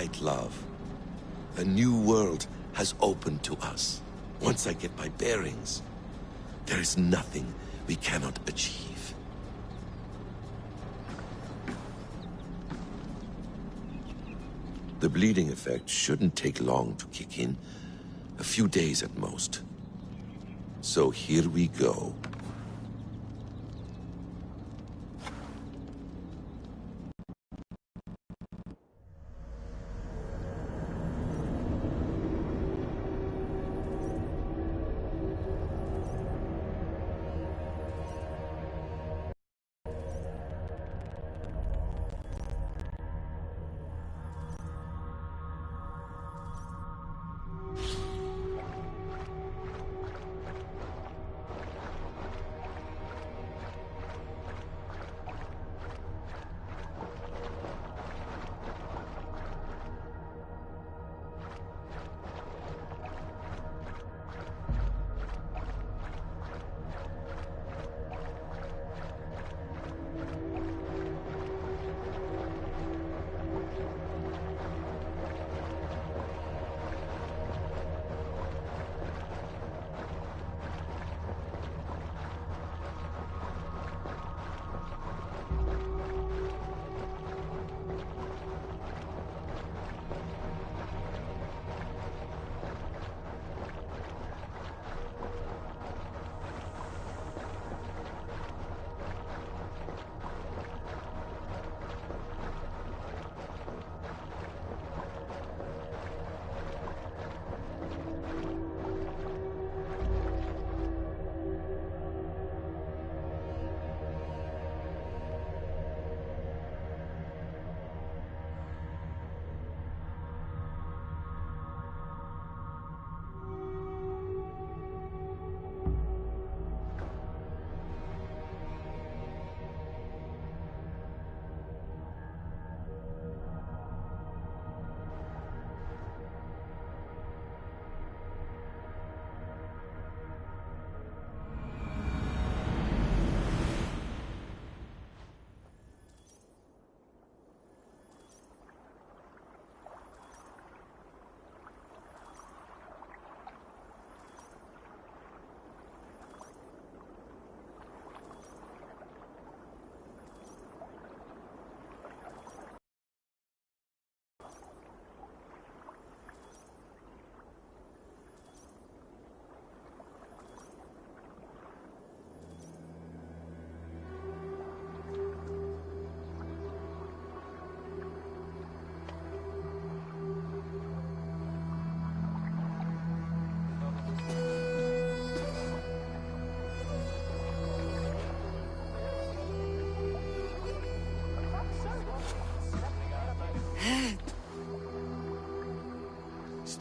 right, love. A new world has opened to us. Once I get my bearings, there is nothing we cannot achieve. The bleeding effect shouldn't take long to kick in. A few days at most. So here we go.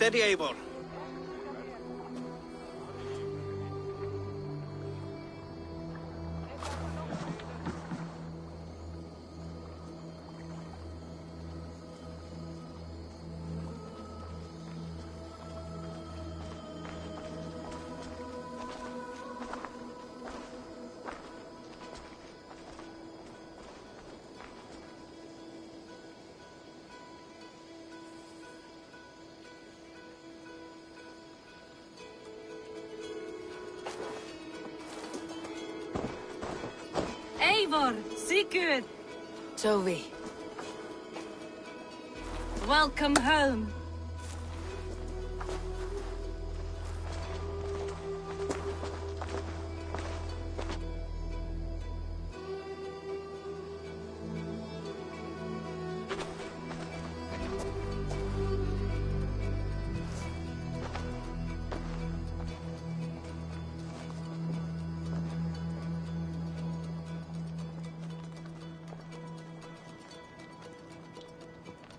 Steady, Eivor. Eivor, Sigurd. Toby. Welcome home.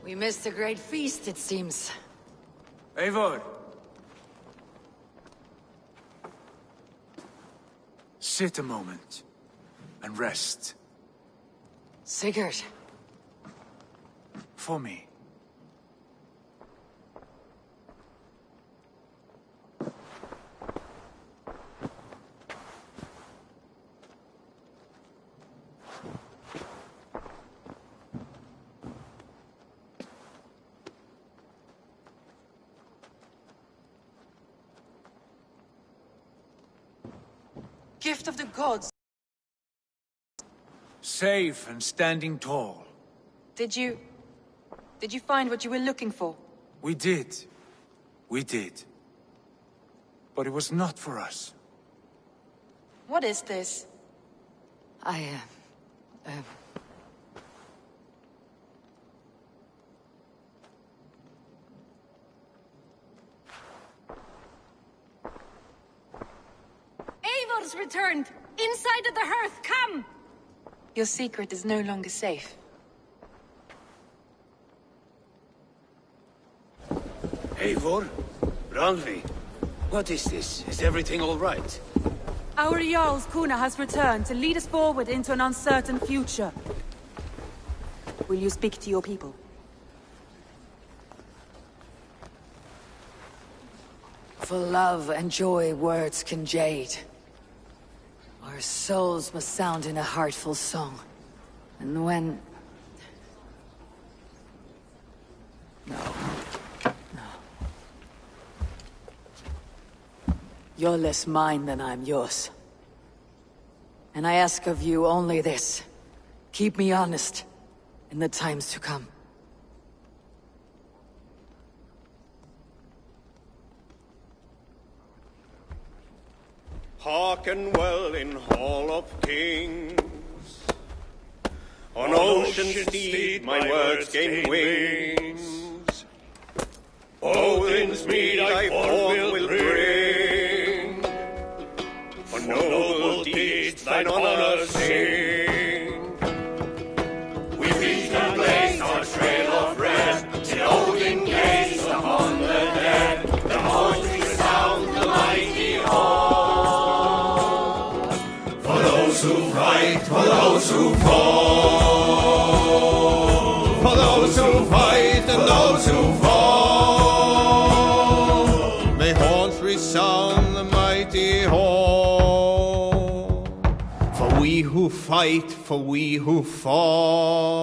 We missed a great feast, it seems. Eivor! Sit a moment and rest. Sigurd. For me. gift of the gods. Safe and standing tall. Did you find what you were looking for? We did. We did. But it was not for us. What is this? Eivor's returned! Inside of the hearth, come! Your secret is no longer safe. Eivor? Randvi? What is this? Is everything all right? Our Jarl's Kuna has returned to lead us forward into an uncertain future. Will you speak to your people? For love and joy words can jade. Our souls must sound in a heartful song. And when... No. You're less mine than I'm yours. And I ask of you only this. Keep me honest in the times to come. Hearken well in Hall of Kings. On ocean steed my words gain wings. Odin's mead I forth will bring. For noble deeds thine honor sing. We reach the place our trail of red, till Odin gazed upon the dead. The voice resound the mighty hall. For those who fight, for those who fall. For those who fight and those who fall. May horns resound the mighty hall. For we who fight, for we who fall.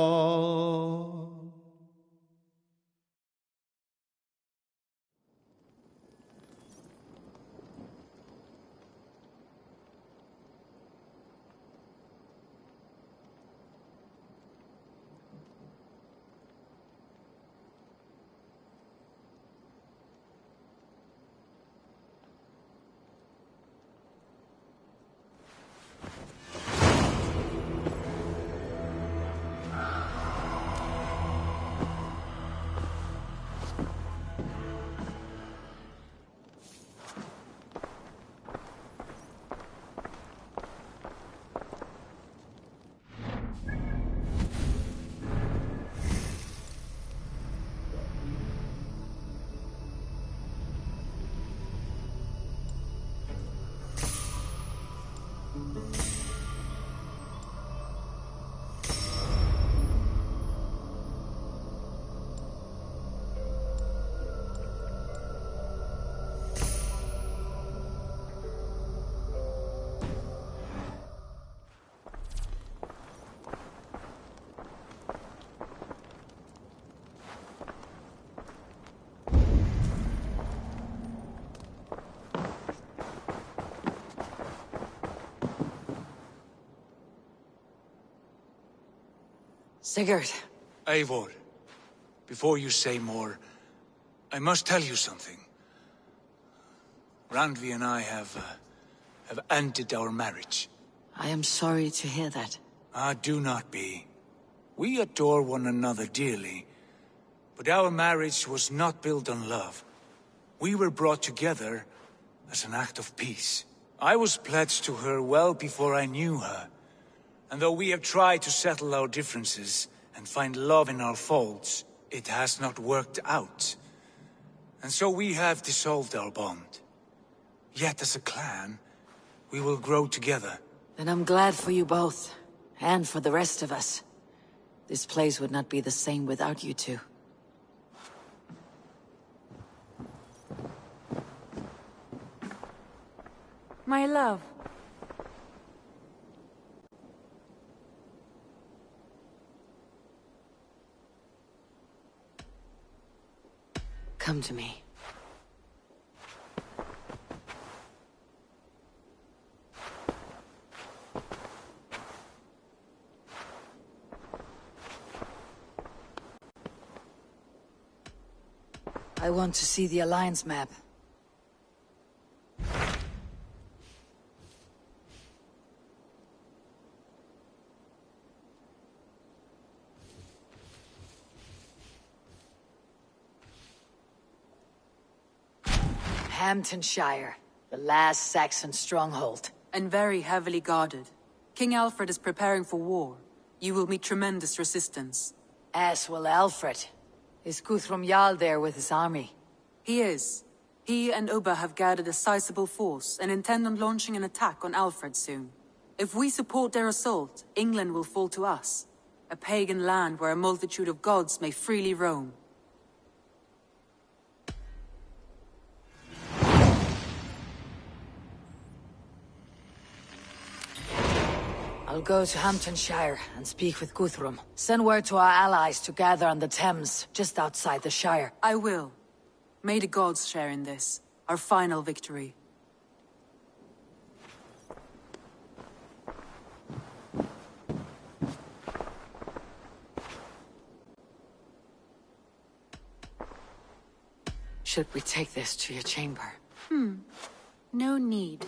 Sigurd. Eivor, before you say more, I must tell you something. Randvi and I have ended our marriage. I am sorry to hear that. Ah, do not be. We adore one another dearly, but our marriage was not built on love. We were brought together as an act of peace. I was pledged to her well before I knew her. And though we have tried to settle our differences and find love in our faults, it has not worked out. And so we have dissolved our bond. Yet as a clan, we will grow together. Then I'm glad for you both, and for the rest of us. This place would not be the same without you two. My love. Come to me. I want to see the Alliance map. Hamptonshire, the last Saxon stronghold. And very heavily guarded. King Alfred is preparing for war. You will meet tremendous resistance. As will Alfred. Is Guthrum Jarl there with his army? He is. He and Ubba have gathered a sizable force and intend on launching an attack on Alfred soon. If we support their assault, England will fall to us. A pagan land where a multitude of gods may freely roam. I'll go to Hamptonshire and speak with Guthrum. Send word to our allies to gather on the Thames, just outside the Shire. I will. May the gods share in this, our final victory. Should we take this to your chamber? No need.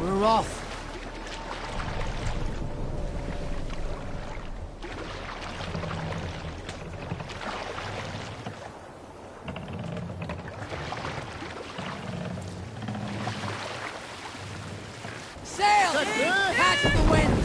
We're off. Sail! Catch the wind!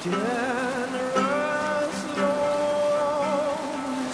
Generous Lord,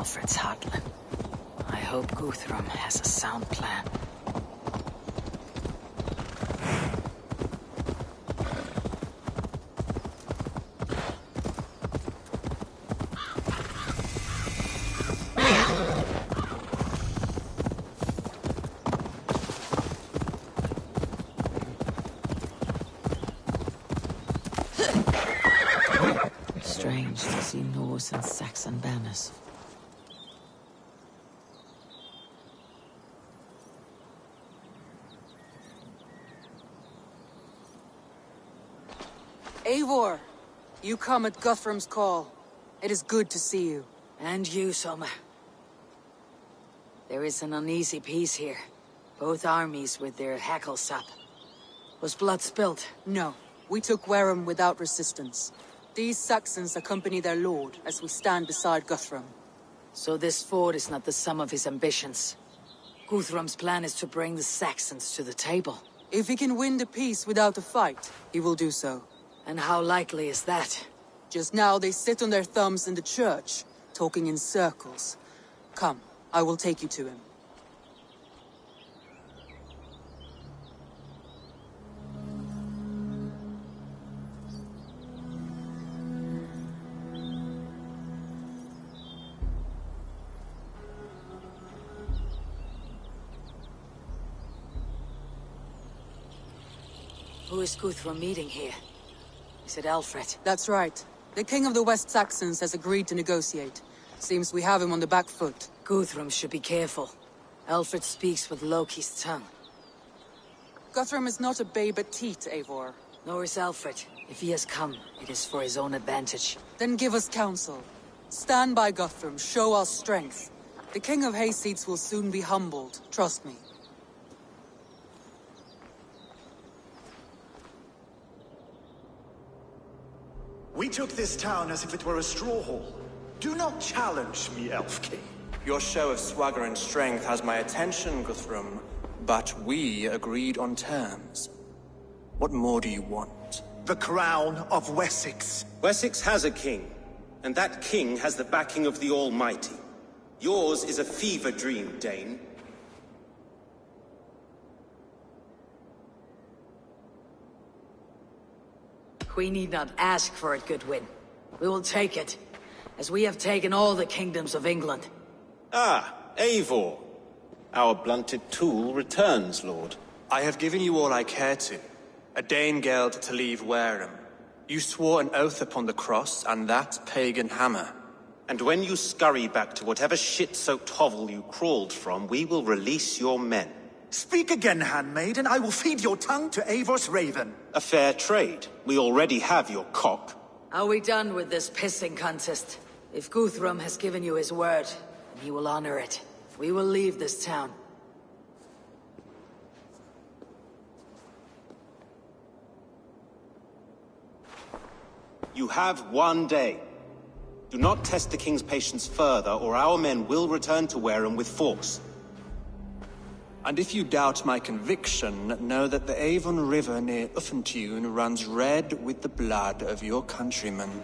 Alfred's heartland. I hope Guthrum has a sound plan. Strange to see Norse and Saxon banners. Eivor! You come at Guthrum's call. It is good to see you. And you, Soma. There is an uneasy peace here. Both armies with their hackles up. Was blood spilled? No, we took Wareham without resistance. These Saxons accompany their lord as we stand beside Guthrum. So this fort is not the sum of his ambitions. Guthrum's plan is to bring the Saxons to the table. If he can win the peace without a fight, he will do so. And how likely is that? Just now they sit on their thumbs in the church, talking in circles. Come, I will take you to him. Who is Guthrum meeting here? Is it Alfred? That's right. The king of the West Saxons has agreed to negotiate. Seems we have him on the back foot. Guthrum should be careful. Alfred speaks with Loki's tongue. Guthrum is not a babe at teat, Eivor. Nor is Alfred. If he has come, it is for his own advantage. Then give us counsel. Stand by Guthrum, show our strength. The king of Hayseeds will soon be humbled, trust me. We took this town as if it were a straw hall. Do not challenge me, Elf King. Your show of swagger and strength has my attention, Guthrum. But we agreed on terms. What more do you want? The crown of Wessex. Wessex has a king, and that king has the backing of the Almighty. Yours is a fever dream, Dane. We need not ask for it, Goodwin. We will take it, as we have taken all the kingdoms of England. Ah, Eivor. Our blunted tool returns, Lord. I have given you all I care to. A Danegeld to leave Wareham. You swore an oath upon the cross, and that pagan hammer. And when you scurry back to whatever shit-soaked hovel you crawled from, we will release your men. Speak again, handmaid, and I will feed your tongue to Eivor's raven. A fair trade. We already have your cock. Are we done with this pissing contest? If Guthrum has given you his word, he will honor it. We will leave this town. You have 1 day. Do not test the king's patience further, or our men will return to Wareham with force. And if you doubt my conviction, know that the Avon River near Uffentune runs red with the blood of your countrymen.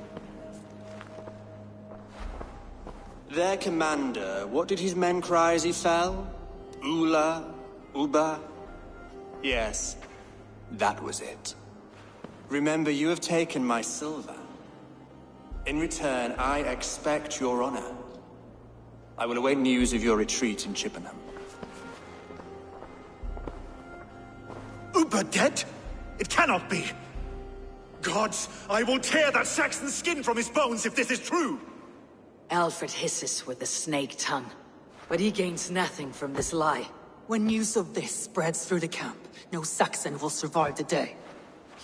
Their commander, what did his men cry as he fell? Ula? Uba? Yes, that was it. Remember, you have taken my silver. In return, I expect your honor. I will await news of your retreat in Chippenham. Uber dead? It cannot be. Gods, I will tear that Saxon's skin from his bones if this is true! Alfred hisses with a snake tongue, but he gains nothing from this lie. When news of this spreads through the camp, no Saxon will survive the day.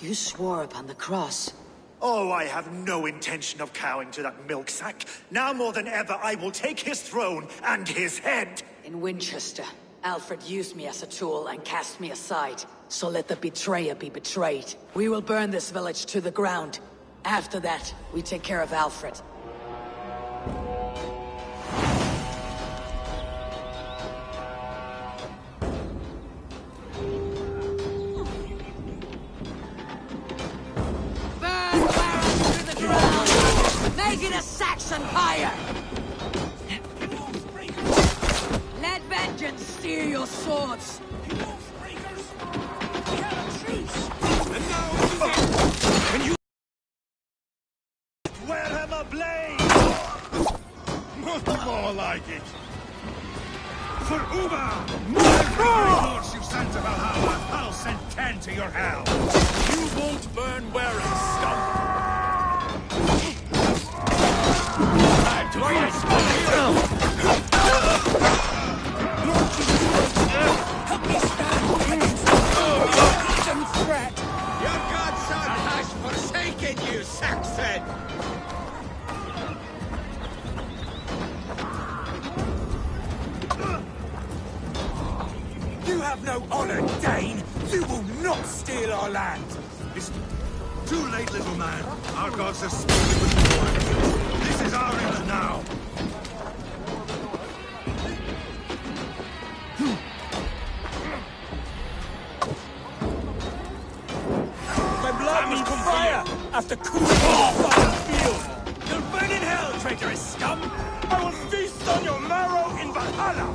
You swore upon the cross. Oh, I have no intention of cowing to that milksack. Now more than ever, I will take his throne and his head! In Winchester, Alfred used me as a tool and cast me aside. So let the betrayer be betrayed. We will burn this village to the ground. After that, we take care of Alfred. Burn Wareham to the ground! Make it a Saxon fire! Steer your swords! Wear him ablaze! More like it! For Uber! Every horse you sent to Valhalla, I'll send 10 to your hell! You won't burn wearing, scum! Time to help me stand against the threat! Your godson has forsaken you, Saxon! You have no honor, Dane! You will not steal our land! It's too late, little man. Our gods have spoken with the Lord. This is our England now! My blood was fire after cooling on the field! You'll burn in hell, traitorous scum! I will feast on your marrow in Valhalla!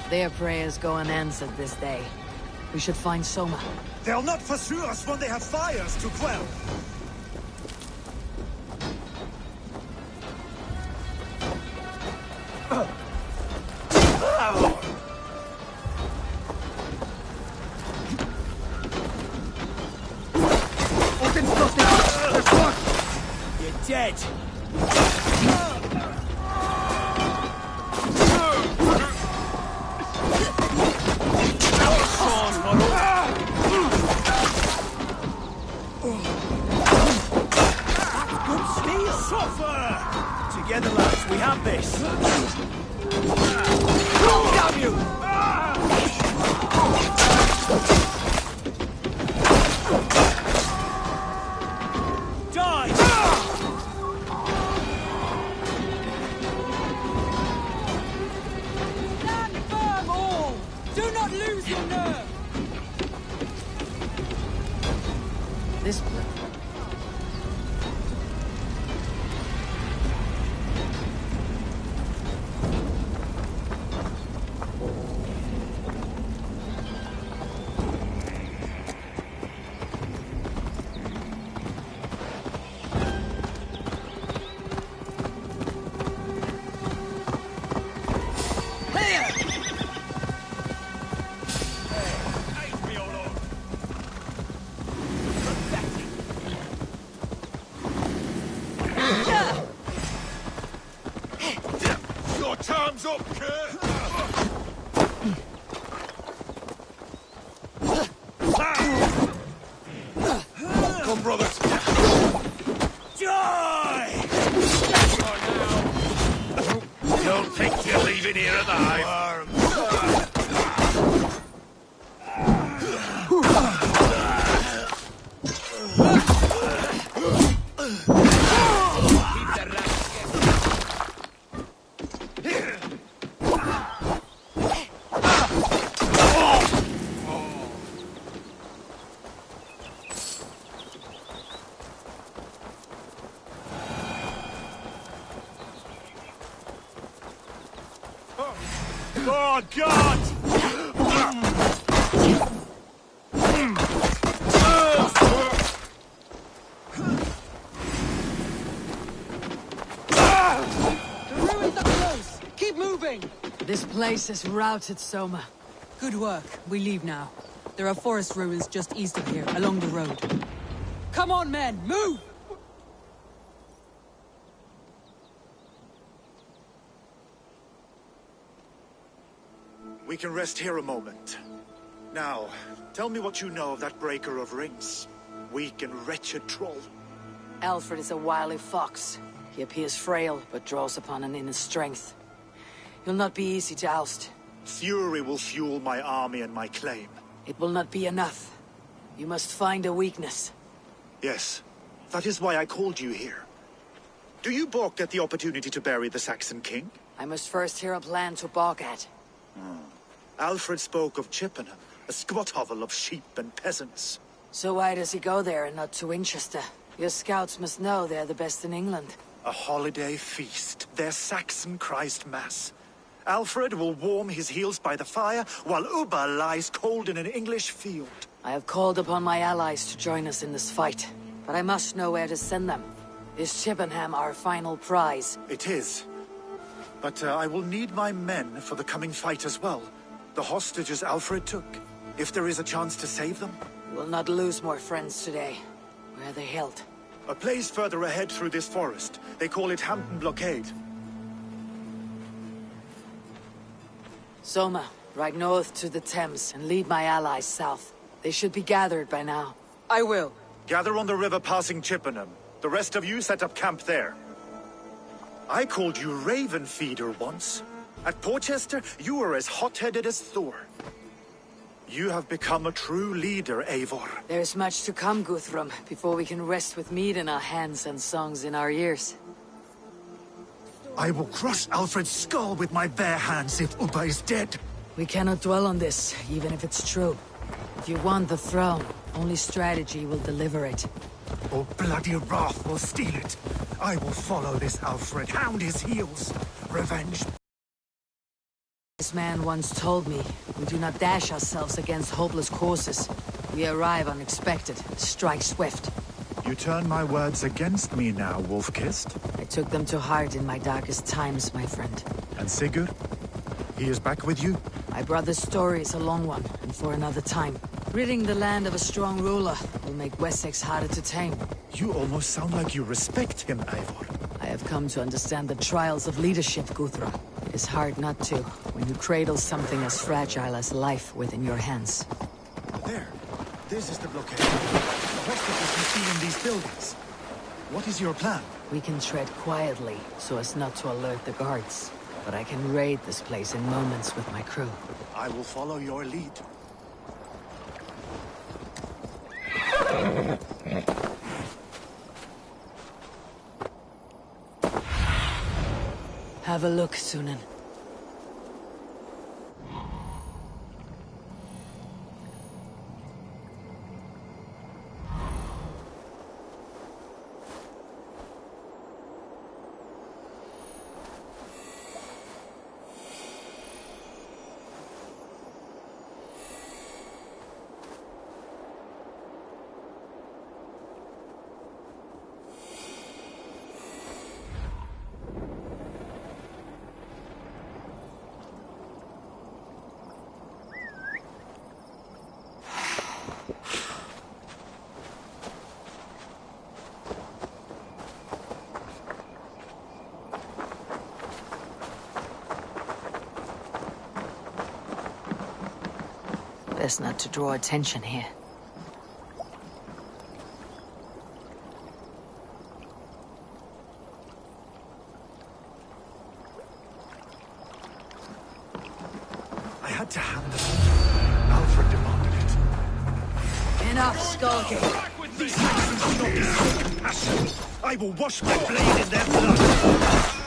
Their prayers go unanswered this day. We should find Soma. They'll not pursue us when they have fires to quell. You're dead. Together, lads, we have this. Damn you! Die! Stand firm, all! Do not lose your nerve! This... Your time's up, Kurt! Come, brothers! Die! Don't think you're leaving here alive. Oh, God! The ruins are close! Keep moving! This place is routed, Soma. Good work. We leave now. There are forest ruins just east of here, along the road. Come on, men! Move! We can rest here a moment. Now, tell me what you know of that breaker of rings. Weak and wretched troll. Alfred is a wily fox. He appears frail, but draws upon an inner strength. He'll not be easy to oust. Fury will fuel my army and my claim. It will not be enough. You must find a weakness. Yes, that is why I called you here. Do you balk at the opportunity to bury the Saxon king? I must first hear a plan to balk at. Alfred spoke of Chippenham, a squat hovel of sheep and peasants. So why does he go there and not to Winchester? Your scouts must know they're the best in England. A holiday feast, their Saxon Christ Mass. Alfred will warm his heels by the fire, while Ubba lies cold in an English field. I have called upon my allies to join us in this fight, but I must know where to send them. Is Chippenham our final prize? It is. But I will need my men for the coming fight as well. The hostages Alfred took. If there is a chance to save them. We will not lose more friends today. Where are they held? A place further ahead through this forest. They call it Hampton Blockade. Soma, ride north to the Thames and lead my allies south. They should be gathered by now. I will. Gather on the river passing Chippenham. The rest of you set up camp there. I called you Raven Feeder once. At Porchester, you were as hot-headed as Thor. You have become a true leader, Eivor. There's much to come, Guthrum, before we can rest with meat in our hands and songs in our ears. I will crush Alfred's skull with my bare hands if Ubba is dead. We cannot dwell on this, even if it's true. If you want the throne, only strategy will deliver it. Or bloody wrath will steal it. I will follow this Alfred, hound his heels. Revenge. This man once told me, we do not dash ourselves against hopeless courses. We arrive unexpected, strike swift. You turn my words against me now, Wolf-Kissed. I took them to heart in my darkest times, my friend. And Sigurd? He is back with you? My brother's story is a long one, and for another time. Ridding the land of a strong ruler will make Wessex harder to tame. You almost sound like you respect him, Eivor. I have come to understand the trials of leadership, Guthrum. It is hard not to, when you cradle something as fragile as life within your hands. There. This is the blockade. The hostages you see in these buildings. What is your plan? We can tread quietly, so as not to alert the guards. But I can raid this place in moments with my crew. I will follow your lead. Have a look, Sunan. Best not to draw attention here. I had to hand them. Alfred demanded it. Enough skulking! These Saxons do not display compassion. I will wash my blade in their blood.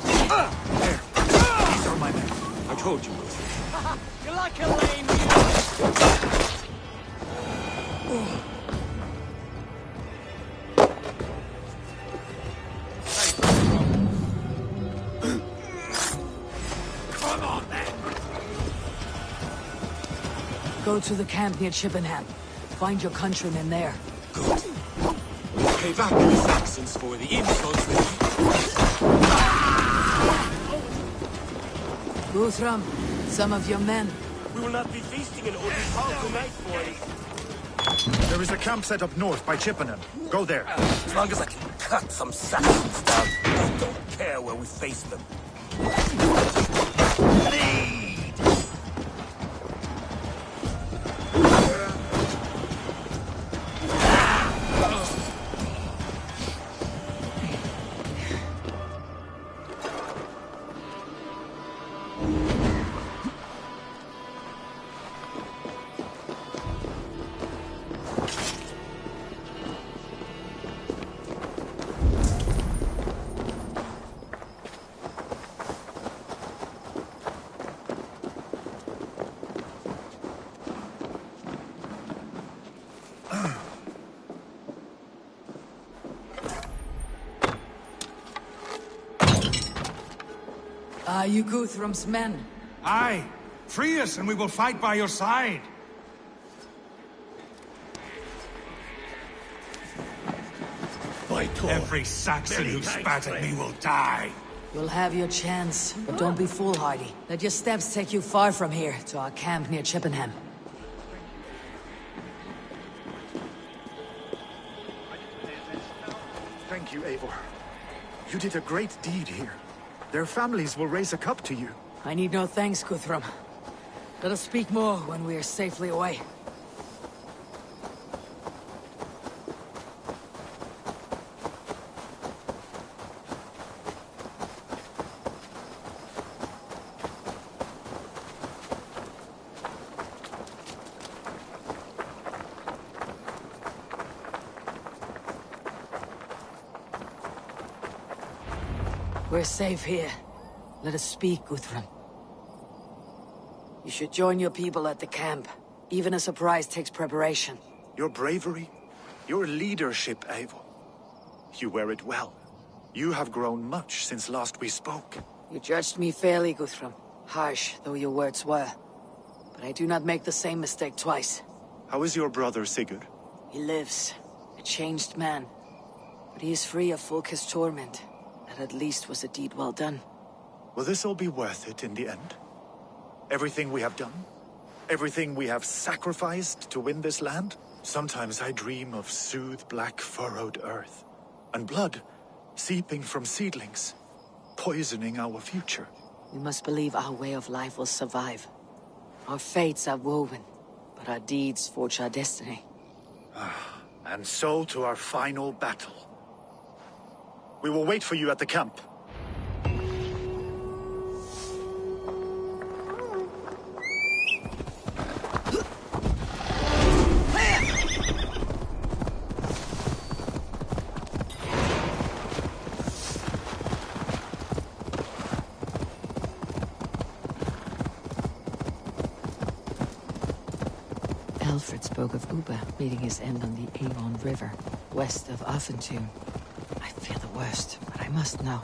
There. These are my men. I told you. You're like a lame mule. Come on, then. Go to the camp near Chippenham. Find your countrymen there. Good. We'll pay back the Saxons for the insults they... Guthrum, some of your men. We will not be feasting in Odin's hall tonight, boys. There is a camp set up north by Chippenham. Go there. As long as I can cut some Saxons down, I don't care where we face them. Are you Guthrum's men? Aye. Free us and we will fight by your side. By Thor. Every Saxon who spat at me will die. You'll have your chance, but don't be foolhardy. Let your steps take you far from here, to our camp near Chippenham. Thank you, Eivor. You did a great deed here. Their families will raise a cup to you. I need no thanks, Guthrum. Let us speak more when we are safely away. We're safe here. Let us speak, Guthrum. You should join your people at the camp. Even a surprise takes preparation. Your bravery, your leadership, Eivor. You wear it well. You have grown much since last we spoke. You judged me fairly, Guthrum. Harsh though your words were. But I do not make the same mistake twice. How is your brother, Sigurd? He lives. A changed man. But he is free of Fulke's torment. That at least was a deed well done. Will this all be worth it in the end? Everything we have done? Everything we have sacrificed to win this land? Sometimes I dream of soothed black furrowed earth. And blood seeping from seedlings. Poisoning our future. We must believe our way of life will survive. Our fates are woven, but our deeds forge our destiny. And so to our final battle. We will wait for you at the camp. Alfred spoke of Uba meeting his end on the Avon River, west of Affentune. I fear the worst, but I must know.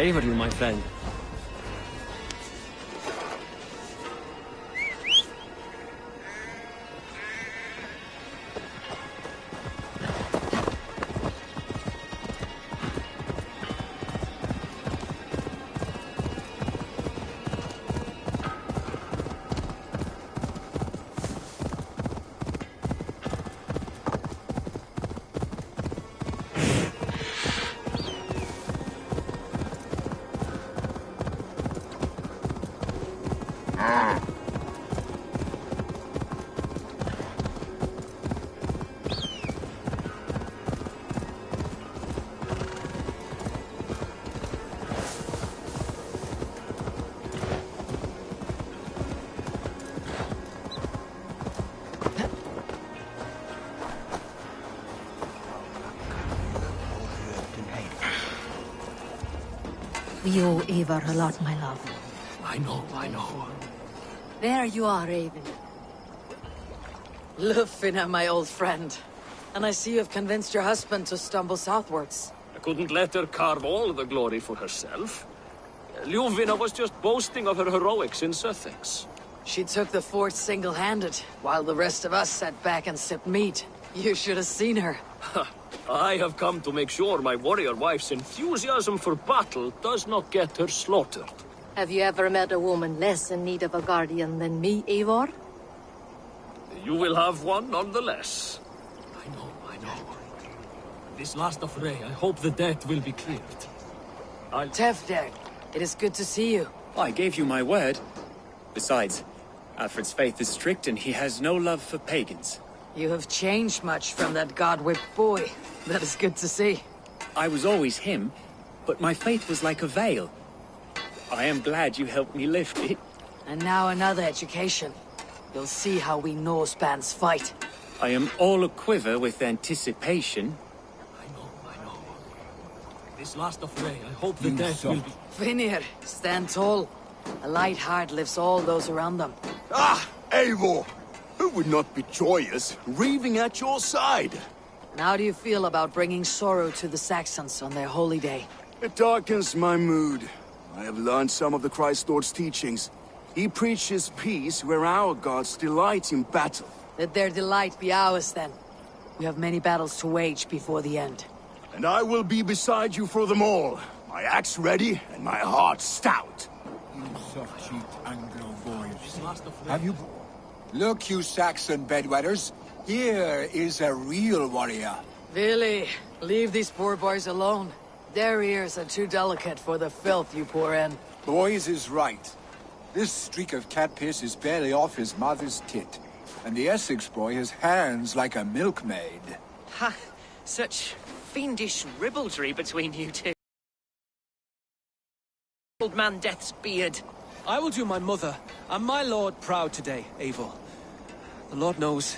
favor you, my friend. We owe Eivor a lot, my love. I know. There you are, Raven. Lufina, my old friend. And I see you've convinced your husband to stumble southwards. I couldn't let her carve all the glory for herself. Ljuvina was just boasting of her heroics in Sussex. She took the fort single-handed, while the rest of us sat back and sipped meat. You should have seen her. I have come to make sure my warrior wife's enthusiasm for battle does not get her slaughtered. Have you ever met a woman less in need of a guardian than me, Eivor? You will have one nonetheless. I know. This last affray, I hope the debt will be cleared. Tefder, it is good to see you. I gave you my word. Besides, Alfred's faith is strict and he has no love for pagans. You have changed much from that god-whipped boy. That is good to see. I was always him, but my faith was like a veil. I am glad you helped me lift it. And now another education. You'll see how we Norse bands fight. I am all a-quiver with anticipation. I know. This last affray, I hope the death will be... Vinir, stand tall. A light heart lifts all those around them. Ah, Eivor! Who would not be joyous, raving at your side? And how do you feel about bringing sorrow to the Saxons on their holy day? It darkens my mood. I have learned some of the Christ Lord's teachings. He preaches peace where our gods delight in battle. Let their delight be ours, then. We have many battles to wage before the end. And I will be beside you for them all. My axe ready and my heart stout. You soft-cheeked Anglo boys. Have you... Look, you Saxon bedwetters. Here is a real warrior. Vili, leave these poor boys alone. Their ears are too delicate for the filth you pour in. Boys is right. This streak of cat piss is barely off his mother's tit. And the Essex boy has hands like a milkmaid. Ha! Such fiendish ribaldry between you two. Old man Death's beard. I will do my mother and my lord proud today, Eivor. The Lord knows,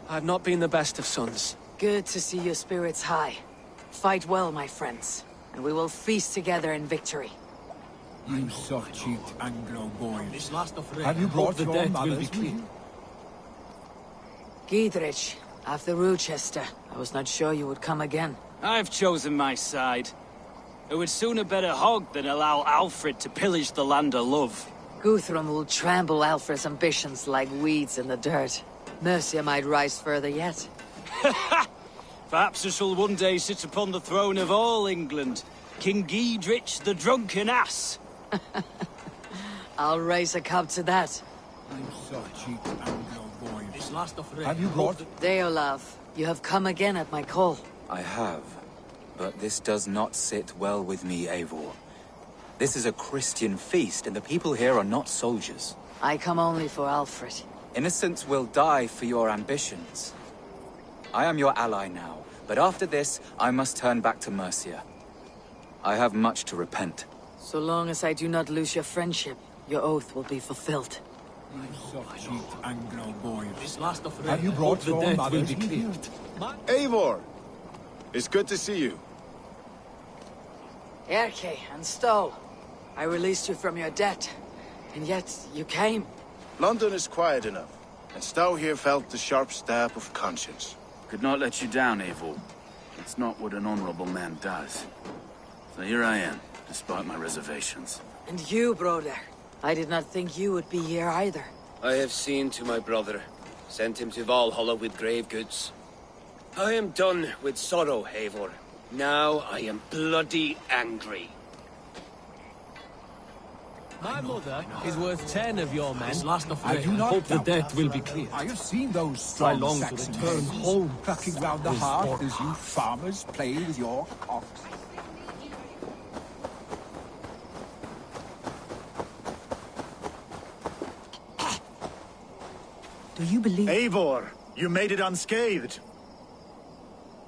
I have not been the best of sons. Good to see your spirits high. Fight well, my friends, and we will feast together in victory. You soft-cheeked Anglo boys. This last affray, Have you brought the your death will be mothers with cleared. you? Giedrich, after Rochester, I was not sure you would come again. I've chosen my side. I would sooner bet a hog than allow Alfred to pillage the land of love. Guthrum will trample Alfred's ambitions like weeds in the dirt. Mercia might rise further yet. Perhaps I shall one day sit upon the throne of all England. King Giedrich the drunken ass. I'll raise a cup to that. You soft-cheeked Anglo boys. This last affray, Have you brought... Deolav, you have come again at my call. I have. But this does not sit well with me, Eivor. This is a Christian feast, and the people here are not soldiers. I come only for Alfred. Innocents will die for your ambitions. I am your ally now, but after this, I must turn back to Mercia. I have much to repent. So long as I do not lose your friendship, your oath will be fulfilled. You soft-cheeked Anglo boys. This last affray, Have you brought the your death will mothers be with you? cleared. Eivor! It's good to see you. Erke and Stowe, I released you from your debt, and yet you came. London is quiet enough, and Stowe here felt the sharp stab of conscience. Could not let you down, Eivor. It's not what an honorable man does. So here I am. despite my reservations. And you, brother. I did not think you would be here either. I have seen to my brother, sent him to Valhalla with grave goods. I am done with sorrow, Eivor. Now I am bloody angry. My mother is worth 10 of your men. This last of I Rey, do I not hope the doubt debt that. will be cleared. I have seen those I strong long to Saxon return heads home. clucking round the with hearth your as you farmers play with your cocks. Do you believe... Eivor, you made it unscathed.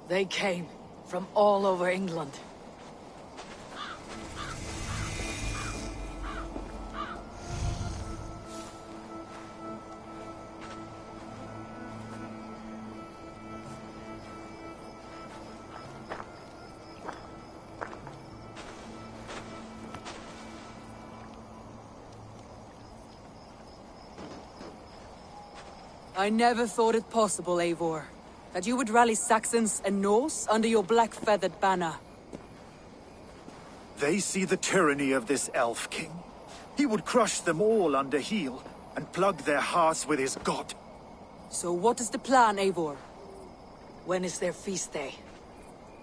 They came from all over England. I never thought it possible, Eivor, that you would rally Saxons and Norse under your black-feathered banner. They see the tyranny of this elf king. He would crush them all under heel and plug their hearts with his god. So what is the plan, Eivor? When is their feast day?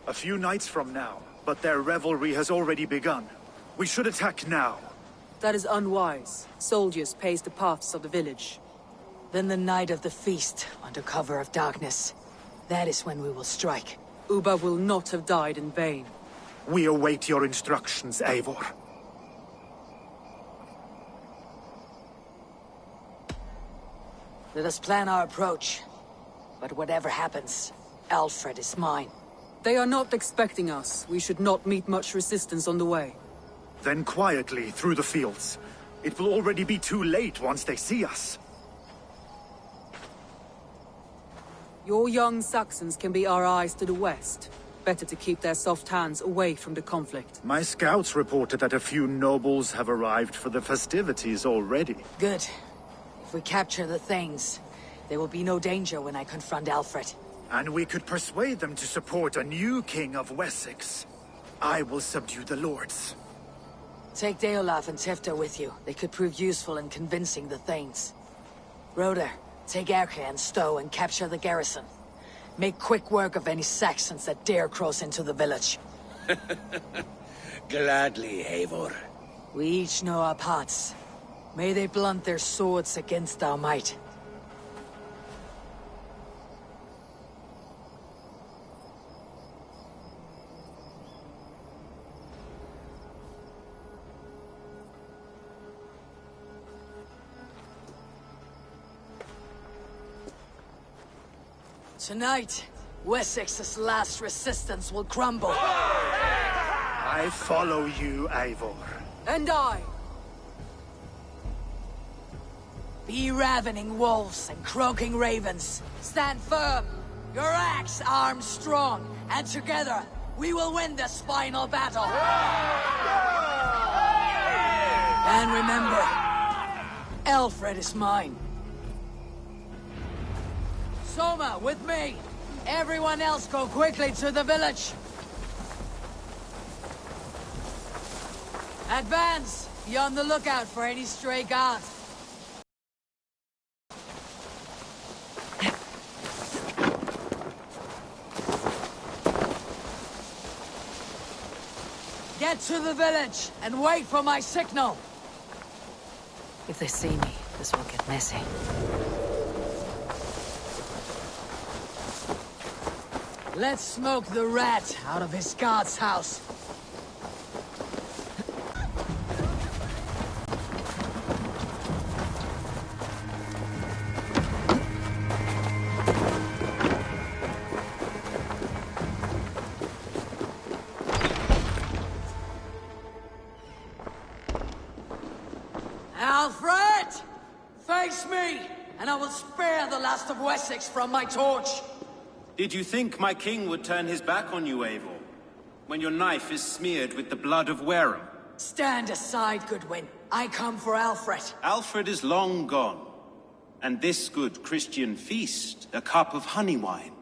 A few nights from now, but their revelry has already begun. We should attack now. That is unwise. Soldiers pace the paths of the village. Then the night of the feast, under cover of darkness. That is when we will strike. Ubba will not have died in vain. We await your instructions, Eivor. Let us plan our approach. But whatever happens, Alfred is mine. They are not expecting us. We should not meet much resistance on the way. Then quietly through the fields. It will already be too late once they see us. Your young Saxons can be our eyes to the west. Better to keep their soft hands away from the conflict. My scouts reported that a few nobles have arrived for the festivities already. Good. If we capture the Thanes, there will be no danger when I confront Alfred. And we could persuade them to support a new king of Wessex. I will subdue the lords. Take Deolaf and Tifta with you. They could prove useful in convincing the Thanes. Roder, take Erke and Stowe and capture the garrison. Make quick work of any Saxons that dare cross into the village. Gladly, Eivor. We each know our parts. May they blunt their swords against our might. Tonight, Wessex's last resistance will crumble. I follow you, Eivor. And I! Be ravening wolves and croaking ravens. Stand firm, your axe armed strong, and together, we will win this final battle. And remember, Alfred is mine. Soma, with me! Everyone else go quickly to the village! Advance! Be on the lookout for any stray guards. Get to the village and wait for my signal! If they see me, this will get messy. Let's smoke the rat out of his guard's house. Alfred! Face me, and I will spare the last of Wessex from my torch. Did you think my king would turn his back on you, Eivor? When your knife is smeared with the blood of Wareham? Stand aside, Goodwin. I come for Alfred. Alfred is long gone. And this good Christian feast, a cup of honey wine,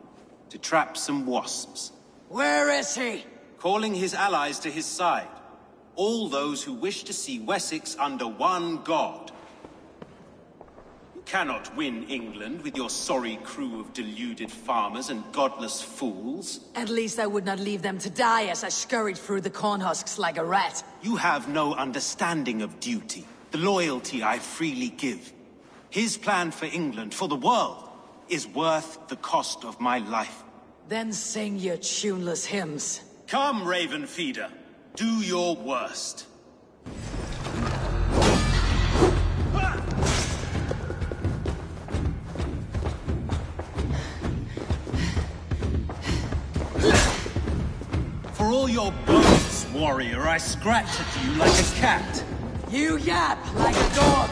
to trap some wasps. Where is he? Calling his allies to his side. All those who wish to see Wessex under one god. You cannot win England with your sorry crew of deluded farmers and godless fools. At least I would not leave them to die as I scurried through the corn husks like a rat. You have no understanding of duty, the loyalty I freely give. His plan for England, for the world, is worth the cost of my life. Then sing your tuneless hymns. Come, Raven Feeder. Do your worst. For all your boasts, warrior, I scratch at you like a cat. You yap like a dog.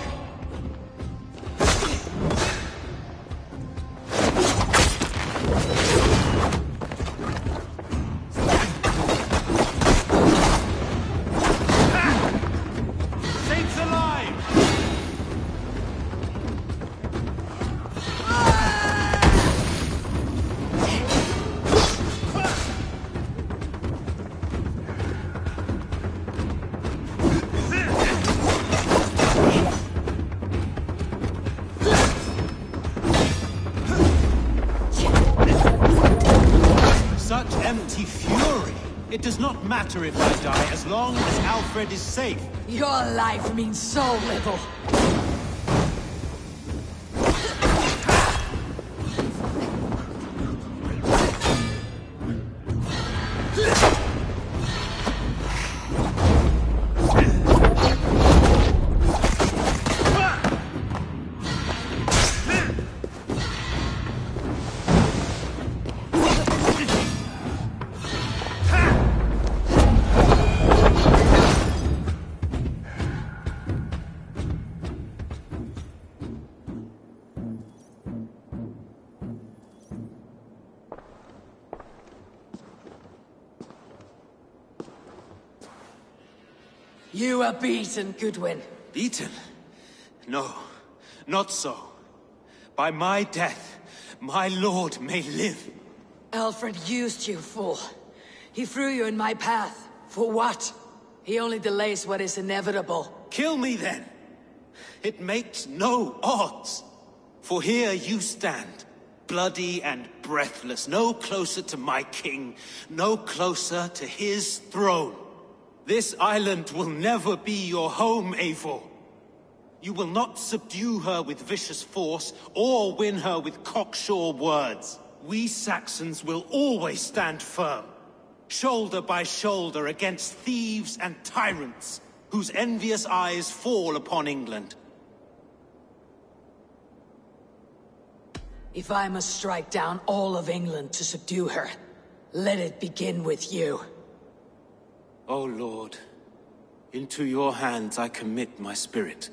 Empty fury. It does not matter if I die, as long as Alfred is safe. Your life means so little. You are beaten, Goodwin. Beaten? No, not so. By my death, my lord may live. Alfred used you, fool. He threw you in my path. For what? He only delays what is inevitable. Kill me then. It makes no odds. For here you stand, bloody and breathless, no closer to my king, no closer to his throne. This island will never be your home, Eivor. You will not subdue her with vicious force, or win her with cocksure words. We Saxons will always stand firm, shoulder by shoulder against thieves and tyrants, whose envious eyes fall upon England. If I must strike down all of England to subdue her, let it begin with you. O Lord, into your hands I commit my spirit.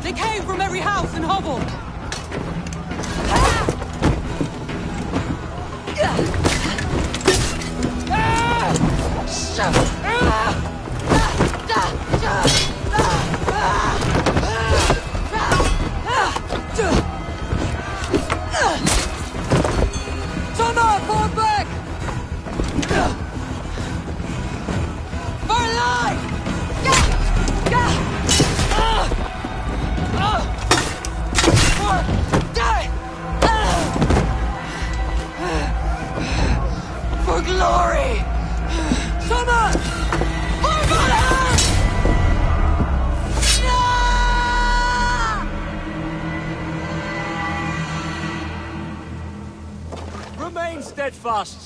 They came from every house and hovel! Toma, fall back! For life! For glory! Summer! For Valhalla! Remain steadfast!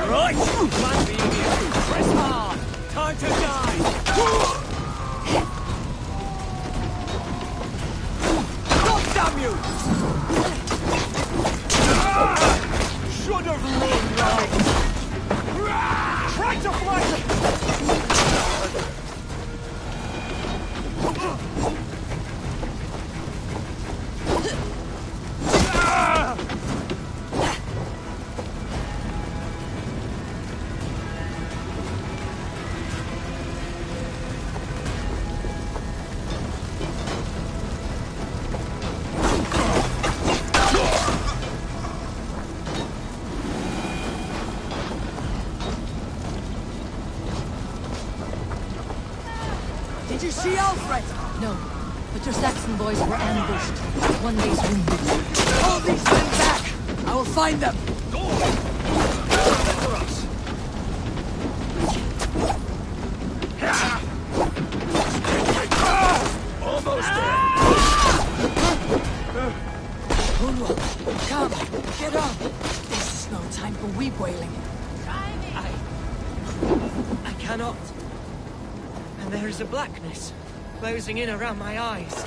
Right! Press hard! Time to die! Did you see Alfred? No, but your Saxon boys were ambushed. One day's wounded. Hold these men back! I will find them! Almost there. Unwell, come, get up! This is no time for weep wailing. I cannot. And there is a blackness closing in around my eyes.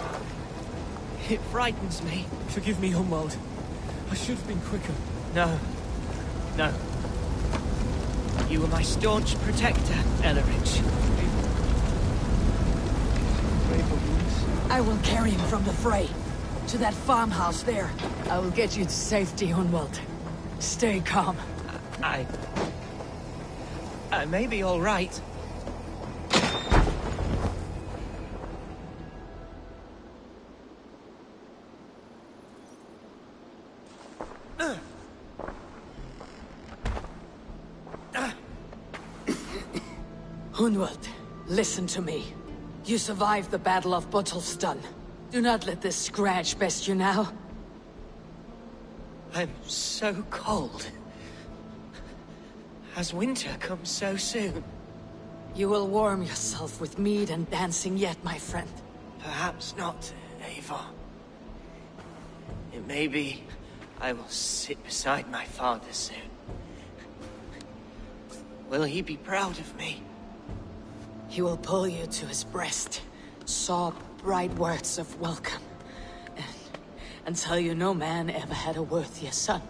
It frightens me. Forgive me, Humwald. I should have been quicker. No. No. You were my staunch protector, Ellerich. I will carry him from the fray. To that farmhouse there. I will get you to safety, Hunwald. Stay calm. I may be all right. Hunwald, listen to me. You survived the Battle of Bottleston. Do not let this scratch best you now. I'm so cold. Has winter come so soon? You will warm yourself with mead and dancing yet, my friend. Perhaps not, Eivor. It may be I will sit beside my father soon. Will he be proud of me? He will pull you to his breast, sob bright words of welcome, and tell you no man ever had a worthier son.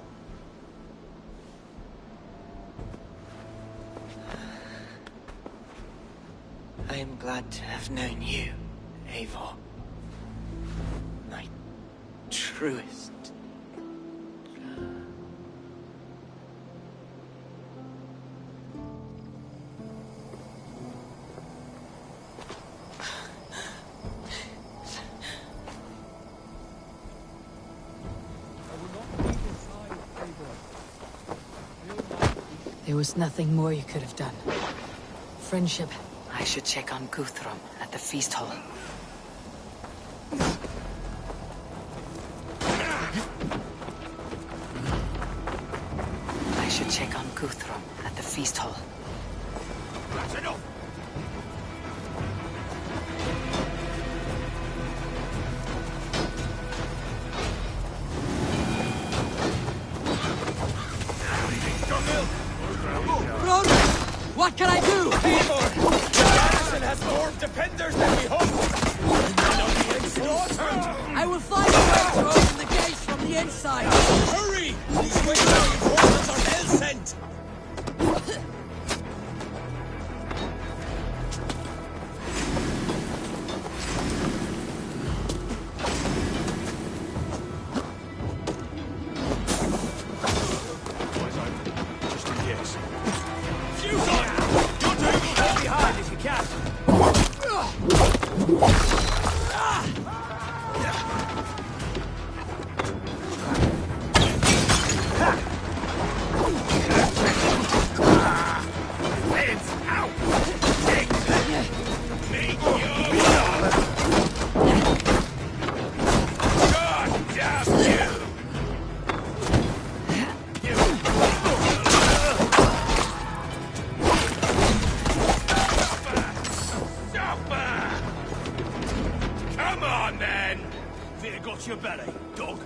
I am glad to have known you, Eivor. My truest. There was nothing more you could have done. Friendship. I should check on Guthrum at the feast hall. I should check on Guthrum at the feast hall. That's enough. What can I do? Eivor! The garrison has more defenders than we hoped! None of the slaughtered! I will find a way to open the gates from the inside! Hurry! These wayfaring forces are hell-sent! Just in case. Fuse on! You're doing well behind if you can! Heads out! Take that! Make your God damn you! Come on, then! Fear got your belly, dog.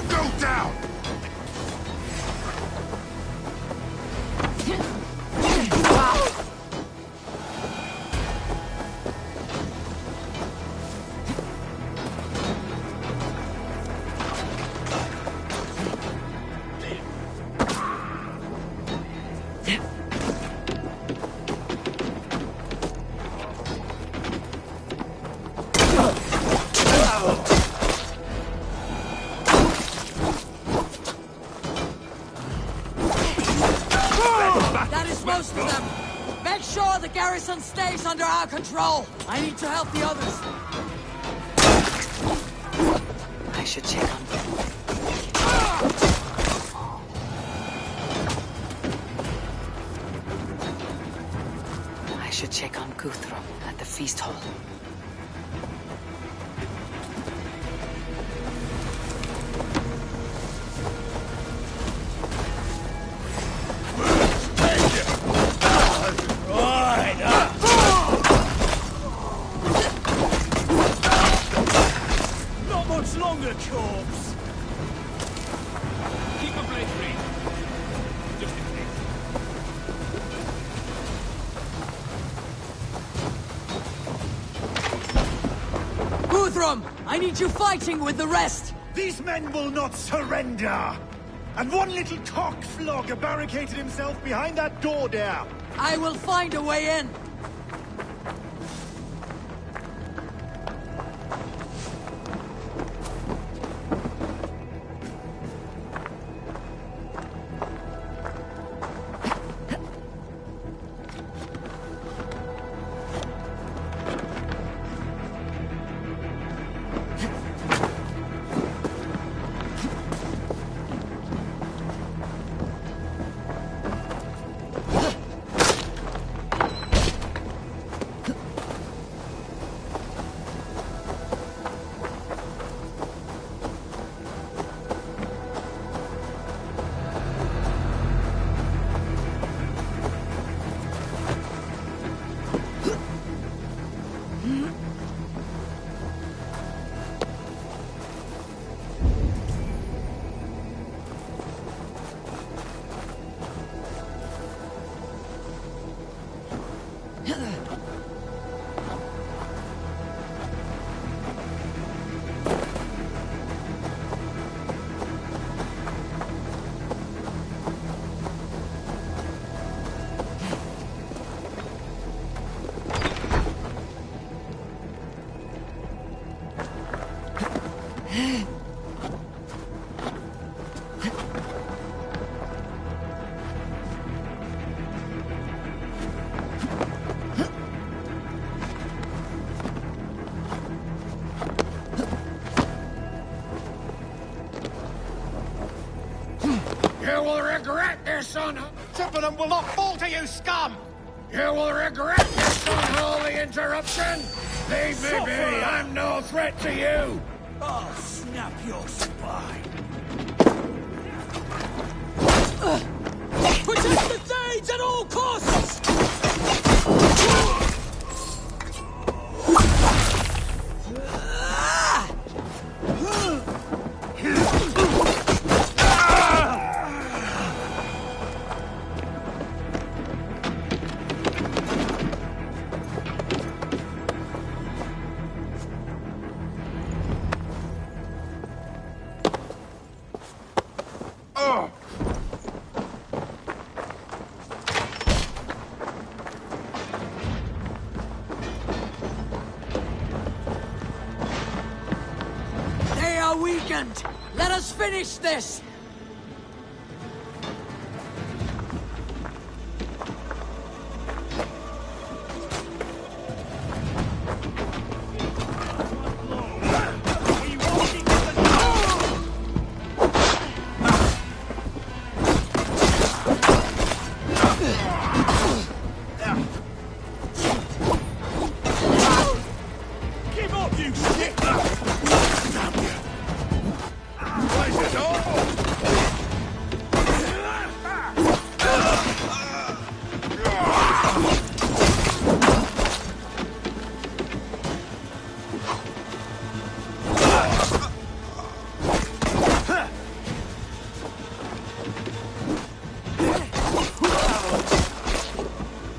Go down! That is most of them! Make sure the garrison stays under our control! I need to help the others! should check on them. I should check on Guthrum at the feast hall. Not much longer, corpse. Keep the blade free. Just in case. Guthrum! I need you fighting with the rest! These men will not surrender! And one little cockflogger barricaded himself behind that door there! I will find a way in! You will regret this, son. Chippenham will not fall to you, scum! You will regret this, unholy interruption! Leave me be! I'm no threat to you! I'll snap your spine. Protect the Thanes at all costs! They are weakened! Let us finish this! Give up, you shit!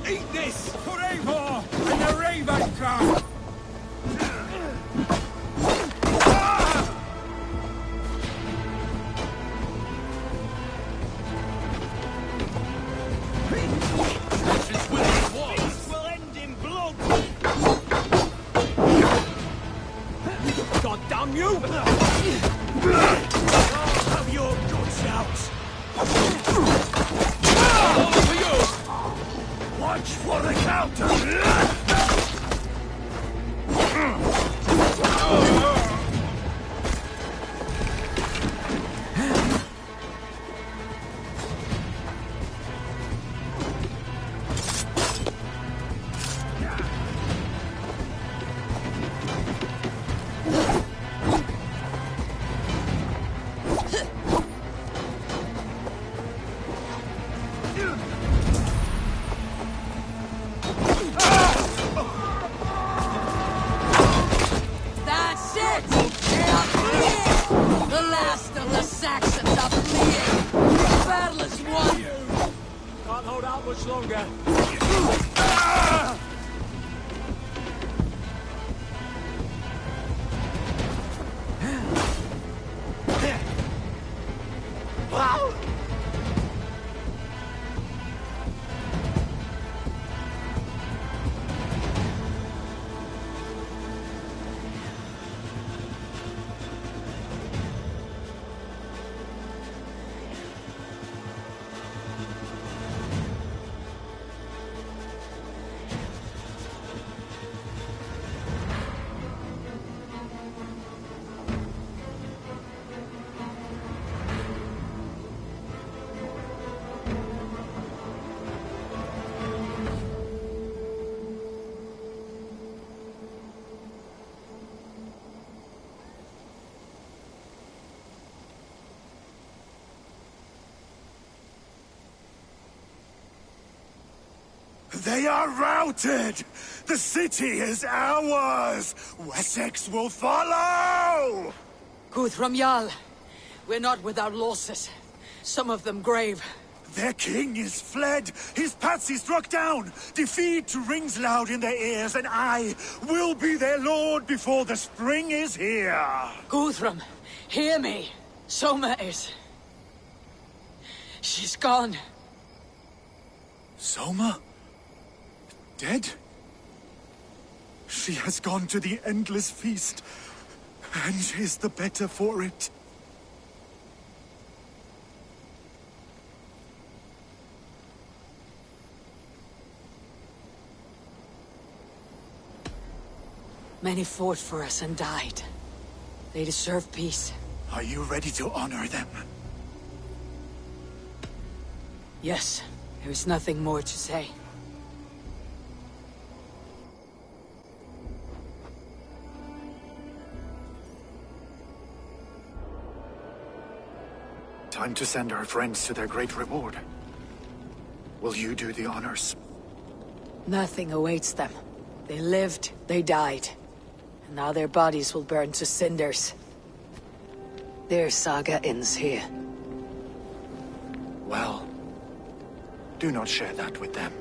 Eat this for Eivor and the Raven Crown! This will end in blood! God damn you! I'll have your guts out! All for you! Watch for the counter! it! They are fleeing! The last of the Saxons are fleeing! The battle is won! Can't hold out much longer. They are routed! The city is ours! Wessex will follow! Guthrum Jarl, we're not without losses. Some of them grave. Their king is fled! His patsy struck down! Defeat rings loud in their ears, and I will be their lord before the spring is here! Guthrum, hear me. Soma is... she's gone. Soma? Dead? She has gone to the endless feast, and is the better for it. Many fought for us and died. They deserve peace. Are you ready to honor them? Yes, there is nothing more to say. Time to send our friends to their great reward. Will you do the honors? Nothing awaits them. They lived, they died. And now their bodies will burn to cinders. Their saga ends here. Well, do not share that with them.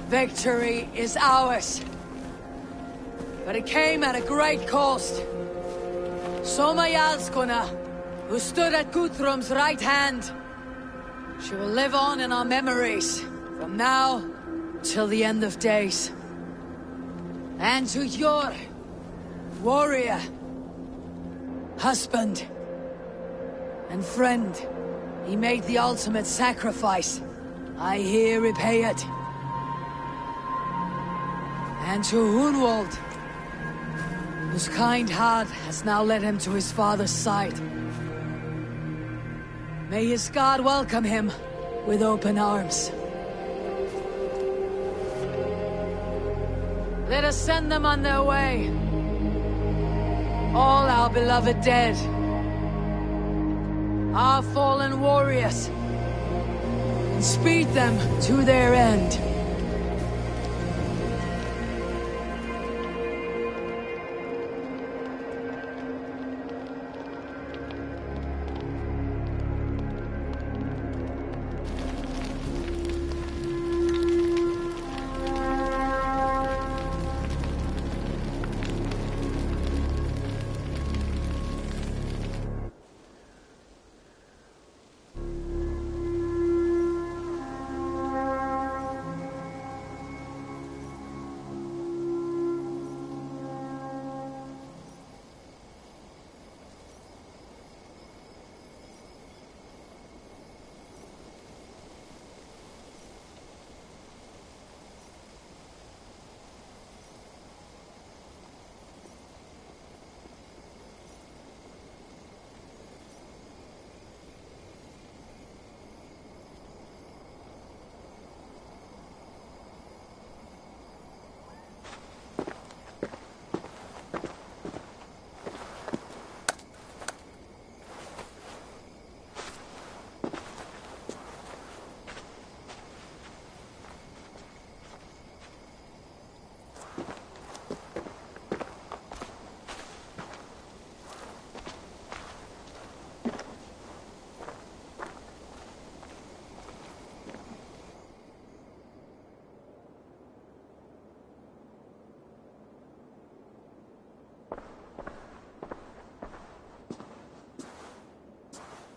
Victory is ours. But it came at a great cost. Soma Jarlskona, who stood at Guthrum's right hand. She will live on in our memories, from now till the end of days. And to your warrior, husband, and friend, he made the ultimate sacrifice. I here repay it. And to Hunwald, whose kind heart has now led him to his father's side. May his God welcome him with open arms. Let us send them on their way. All our beloved dead. Our fallen warriors. And speed them to their end.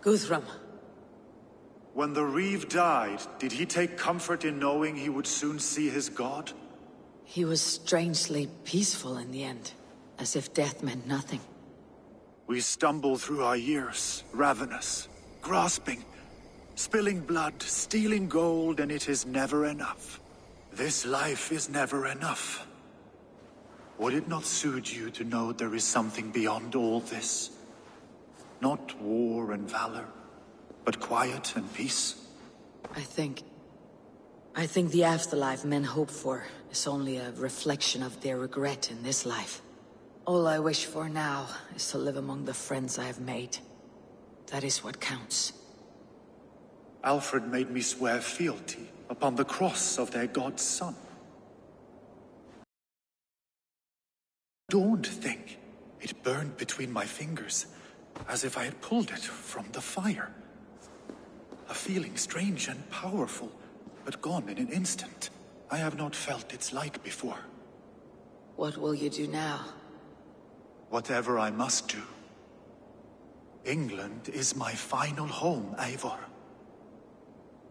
Guthrum. When the Reeve died, did he take comfort in knowing he would soon see his god? He was strangely peaceful in the end, as if death meant nothing. We stumble through our years, ravenous, grasping, spilling blood, stealing gold, and it is never enough. This life is never enough. Would it not suit you to know there is something beyond all this? Not war and valor, but quiet and peace? I think the afterlife men hope for is only a reflection of their regret in this life. All I wish for now is to live among the friends I have made. That is what counts. Alfred made me swear fealty upon the cross of their god's son. Dawned thing. It burned between my fingers, as if I had pulled it from the fire. A feeling strange and powerful, but gone in an instant. I have not felt its like before. What will you do now? Whatever I must do. England is my final home, Eivor.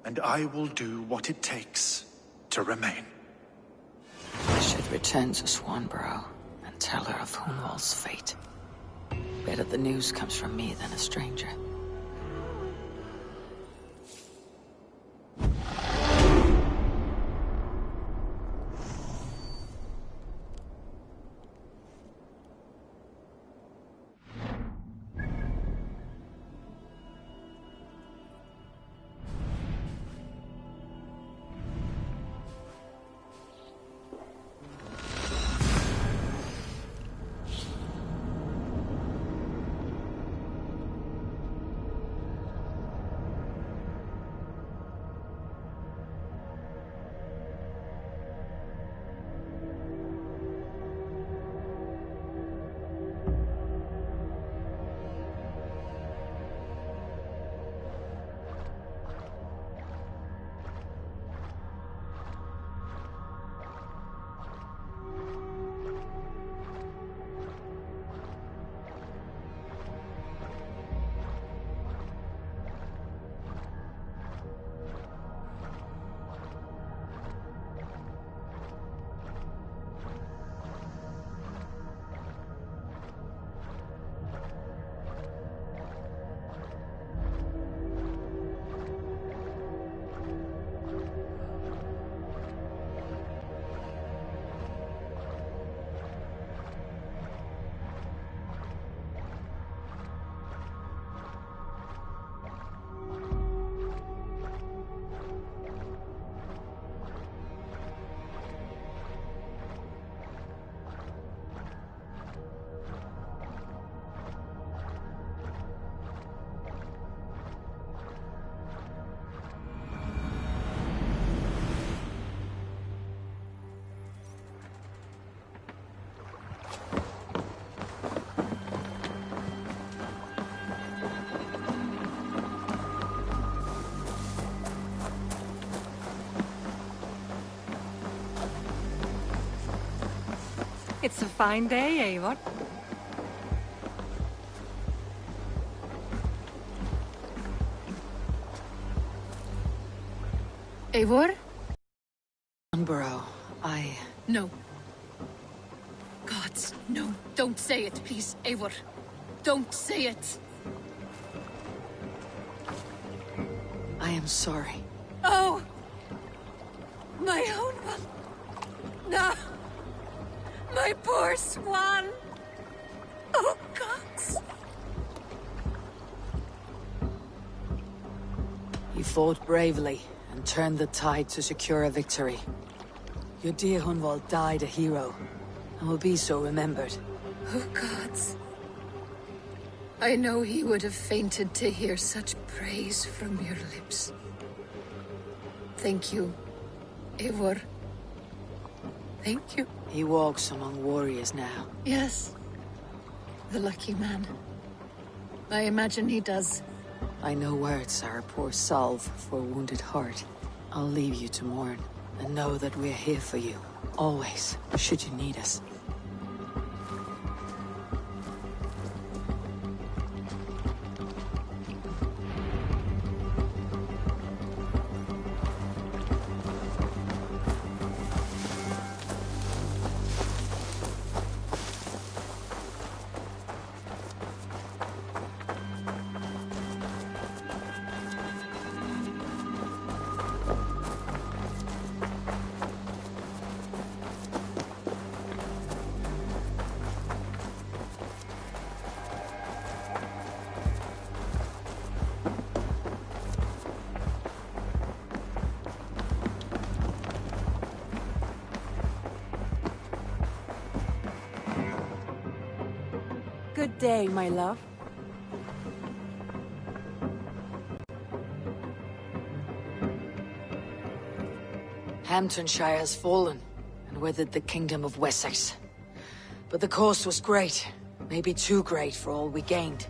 And I will do what it takes to remain. I should return to Swanborough and tell her of Hunwald's fate. Better the news comes from me than a stranger. It's a fine day, Eivor. Eivor? Swanborough, No. Gods, no. Don't say it, please, Eivor. Don't say it. I am sorry. Oh! My own one. No! My poor swan! Oh, gods! You fought bravely and turned the tide to secure a victory. Your dear Hunwald died a hero, and will be so remembered. Oh, gods. I know he would have fainted to hear such praise from your lips. Thank you, Eivor. Thank you. He walks among warriors now. Yes. The lucky man. I imagine he does. I know words are a poor salve for a wounded heart. I'll leave you to mourn, and know that we're here for you, always, should you need us. Good day, my love. Hamptonshire has fallen, and with it the Kingdom of Wessex. But the cost was great. Maybe too great for all we gained.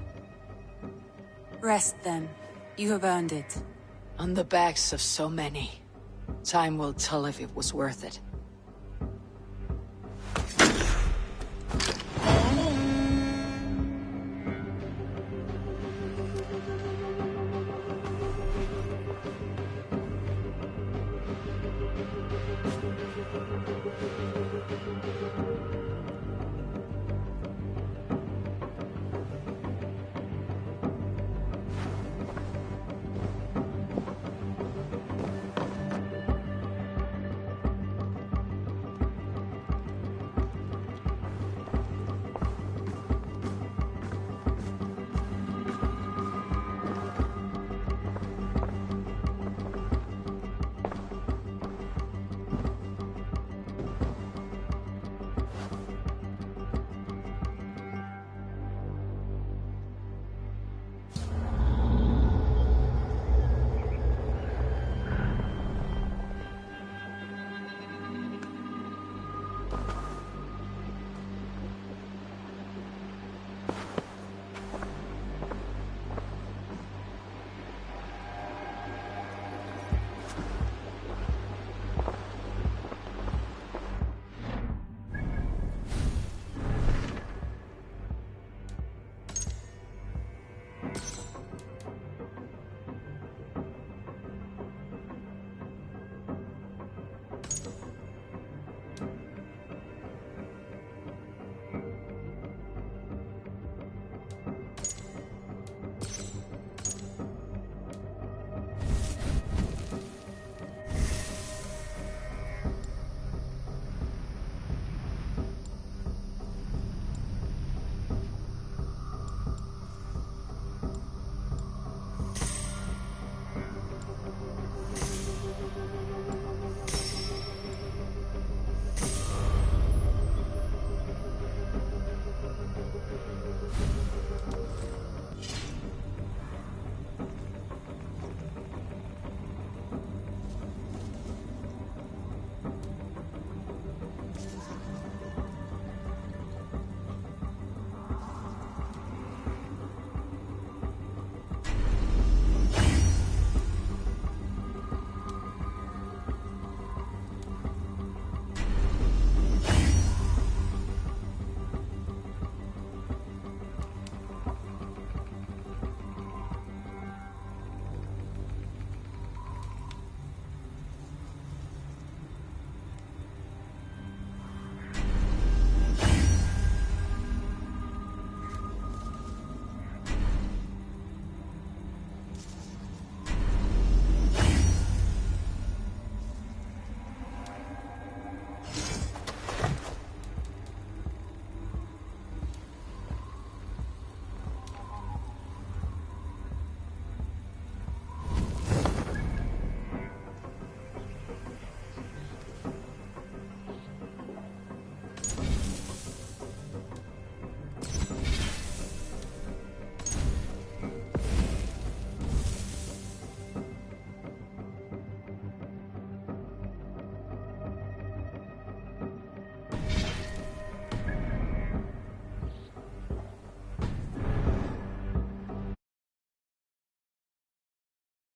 Rest then. You have earned it. On the backs of so many. Time will tell if it was worth it.